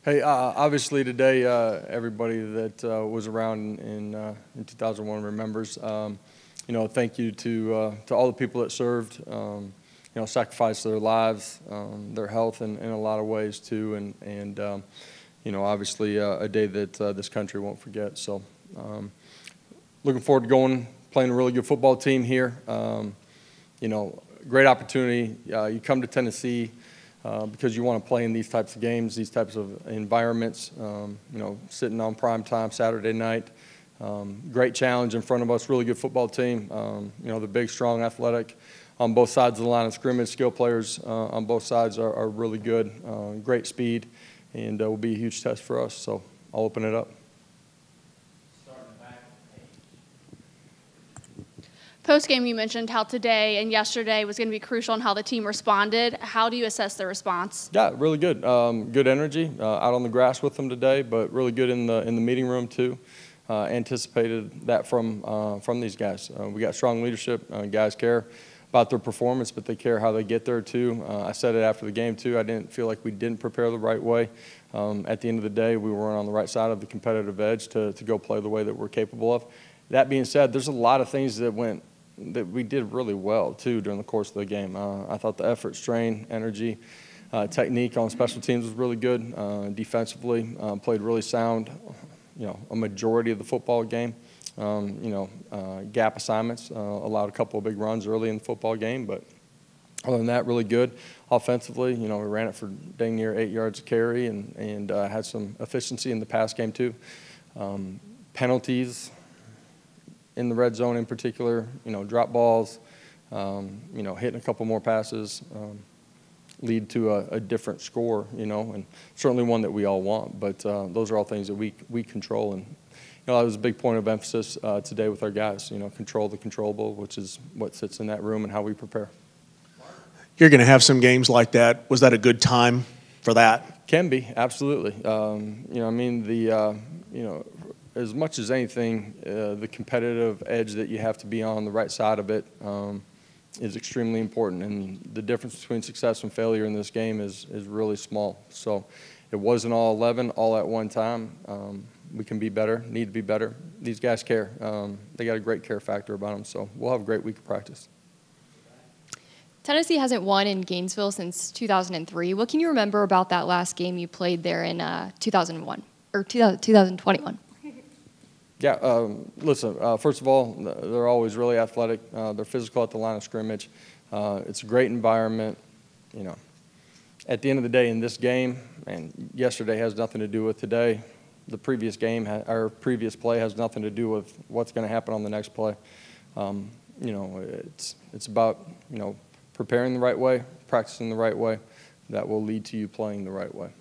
Hey, obviously today, everybody that was around in 2001 remembers. Thank you to all the people that served. Sacrificed their lives, their health, in a lot of ways too, and obviously a day that this country won't forget. So, looking forward to playing a really good football team here. Great opportunity. You come to Tennessee. Because you want to play in these types of games, these types of environments, sitting on prime time Saturday night. Great challenge in front of us, really good football team. They're big, strong, athletic on both sides of the line of scrimmage. Skill players on both sides are really good, great speed, and will be a huge test for us. So I'll open it up. Post-game, you mentioned how today and yesterday was going to be crucial in how the team responded. How do you assess the response? Yeah, really good. Good energy out on the grass with them today, but really good in the meeting room too. Anticipated that from these guys. We got strong leadership. Guys care about their performance, but they care how they get there too. I said it after the game too. I didn't feel like we didn't prepare the right way. At the end of the day, we weren't on the right side of the competitive edge to go play the way that we're capable of. That being said, there's a lot of things that we did really well too during the course of the game. I thought the effort, strain, energy, technique on special teams was really good. Defensively, played really sound. A majority of the football game. Gap assignments, allowed a couple of big runs early in the football game, but other than that, really good. Offensively, we ran it for dang near 8 yards a carry and had some efficiency in the pass game too. Penalties in the red zone in particular, drop balls, hitting a couple more passes, lead to a different score, and certainly one that we all want. But those are all things that we control. And, that was a big point of emphasis today with our guys, control the controllable, which is what sits in that room and how we prepare. You're going to have some games like that. Was that a good time for that? Can be, absolutely. As much as anything, the competitive edge that you have to be on the right side of it is extremely important. And the difference between success and failure in this game is really small. So it wasn't all 11 all at one time. We can be better, need to be better. These guys care. They got a great care factor about them. So we'll have a great week of practice. Tennessee hasn't won in Gainesville since 2003. What can you remember about that last game you played there in 2001 or 2021? Yeah, listen, first of all, they're always really athletic. They're physical at the line of scrimmage. It's a great environment. At the end of the day in this game, and yesterday has nothing to do with today, the previous game, our previous play has nothing to do with what's going to happen on the next play. It's about, preparing the right way, practicing the right way. That will lead to you playing the right way.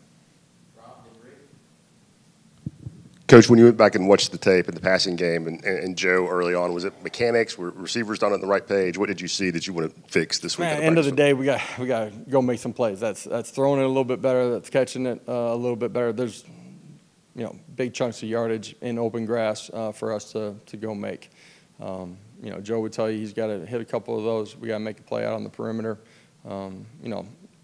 Coach, when you went back and watched the tape in the passing game and Joe early on, was it mechanics? Were receivers not on the right page? What did you see that you want to fix this week? At the end of the day, we got to go make some plays. That's throwing it a little bit better. That's catching it a little bit better. There's big chunks of yardage in open grass for us to go make. Joe would tell you he's got to hit a couple of those. We got to make a play out on the perimeter.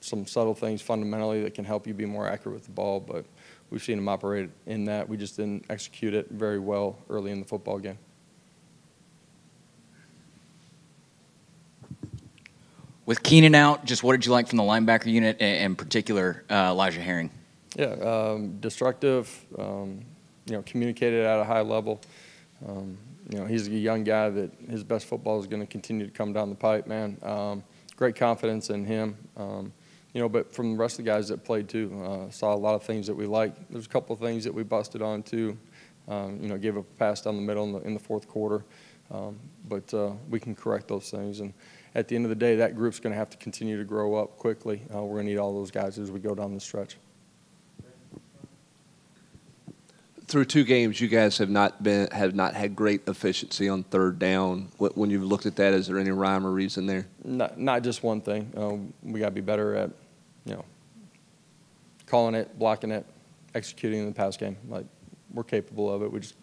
Some subtle things fundamentally that can help you be more accurate with the ball, but we've seen him operate in that. We just didn't execute it very well early in the football game. With Keenan out, just what did you like from the linebacker unit, in particular Elijah Herring? Yeah, destructive, communicated at a high level. He's a young guy that his best football is going to continue to come down the pipe, man. Great confidence in him. But from the rest of the guys that played too, saw a lot of things that we liked. There's a couple of things that we busted on too. Gave up a pass down the middle in the fourth quarter. But we can correct those things. And at the end of the day, that group's going to have to continue to grow up quickly. We're going to need all those guys as we go down the stretch. Through two games, you guys have not had great efficiency on third down. When you've looked at that, is there any rhyme or reason there? Not just one thing. We got to be better at, calling it, blocking it, executing in the pass game. Like, we're capable of it. We just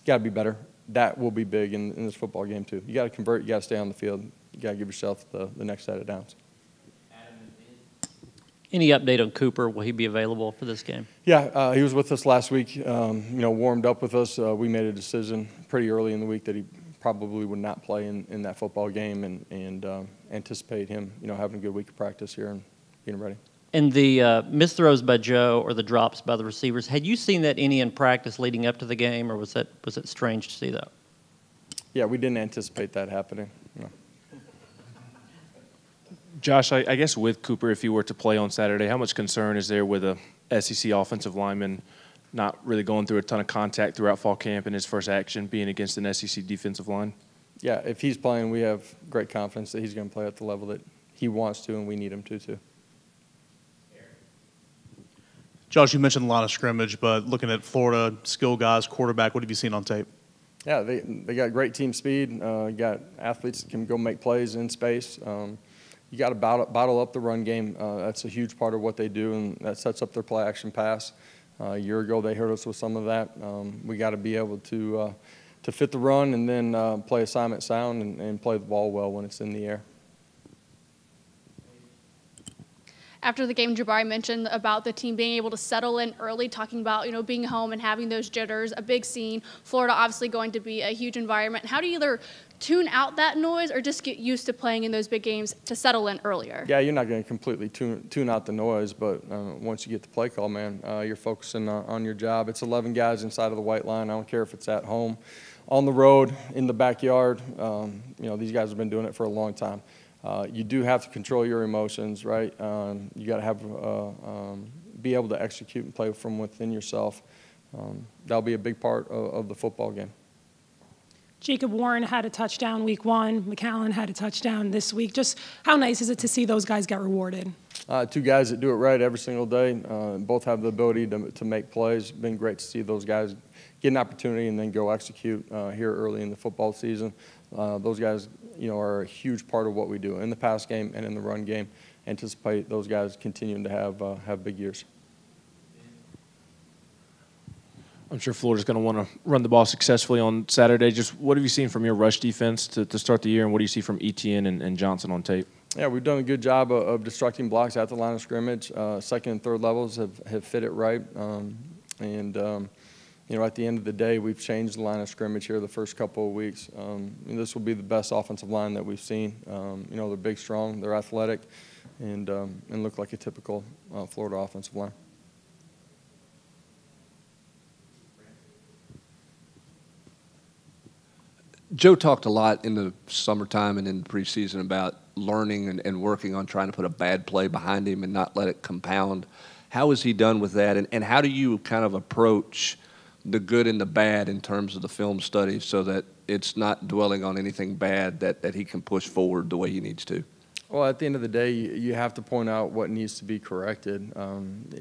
got to be better. That will be big in this football game too. You got to convert. You got to stay on the field. You got to give yourself the next set of downs. Any update on Cooper? Will he be available for this game? Yeah, he was with us last week. Warmed up with us. We made a decision pretty early in the week that he probably would not play in that football game, and anticipate him, having a good week of practice here and being ready. And the missed throws by Joe or the drops by the receivers, had you seen that any in practice leading up to the game, or was it strange to see that? Yeah, we didn't anticipate that happening. No. Josh, I guess with Cooper, if he were to play on Saturday, how much concern is there with a SEC offensive lineman not really going through a ton of contact throughout fall camp and his first action being against an SEC defensive line? Yeah, if he's playing, we have great confidence that he's going to play at the level that he wants to, and we need him to too. Josh, you mentioned a lot of scrimmage, but looking at Florida, skill guys, quarterback, what have you seen on tape? Yeah, they got great team speed. You got athletes that can go make plays in space. You got to bottle up the run game. That's a huge part of what they do, and that sets up their play-action pass. A year ago, they hurt us with some of that. We got to be able to fit the run and then play assignment sound and play the ball well when it's in the air. After the game, Jabari mentioned about the team being able to settle in early, talking about, being home and having those jitters, a big scene. Florida obviously going to be a huge environment. How do you either tune out that noise or just get used to playing in those big games to settle in earlier? Yeah, you're not going to completely tune out the noise, but once you get the play call, man, you're focusing on your job. It's 11 guys inside of the white line. I don't care if it's at home, on the road, in the backyard. These guys have been doing it for a long time. You do have to control your emotions, right? You got to have be able to execute and play from within yourself. That'll be a big part of the football game. Jacob Warren had a touchdown week 1. McAllen had a touchdown this week. Just how nice is it to see those guys get rewarded? Two guys that do it right every single day. Both have the ability to make plays. Been great to see those guys get an opportunity and then go execute here early in the football season. Those guys, are a huge part of what we do in the pass game and in the run game. Anticipate those guys continuing to have big years. I'm sure Florida's going to want to run the ball successfully on Saturday. Just what have you seen from your rush defense to start the year, and what do you see from Etienne and Johnson on tape? Yeah, we've done a good job of destructing blocks at the line of scrimmage. Second and third levels have fit it right. At the end of the day, we've changed the line of scrimmage here the first couple of weeks. This will be the best offensive line that we've seen. They're big, strong, they're athletic, and look like a typical Florida offensive line. Joe talked a lot in the summertime and in the preseason about learning and working on trying to put a bad play behind him and not let it compound. How has he done with that, and how do you kind of approach the good and the bad in terms of the film study so that it's not dwelling on anything bad that he can push forward the way he needs to? Well, at the end of the day, you have to point out what needs to be corrected.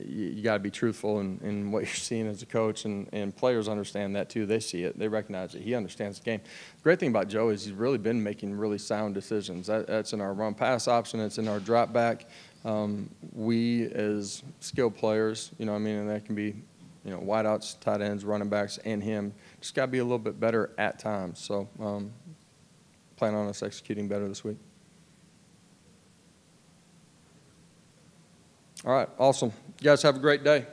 You got to be truthful in what you're seeing as a coach, and players understand that too. They see it. They recognize it. He understands the game. The great thing about Joe is he's really been making really sound decisions. That's in our run-pass option. It's in our drop back. We, as skilled players, and that can be, wideouts, tight ends, running backs, and him, just got to be a little bit better at times. So plan on us executing better this week. All right, awesome. You guys have a great day.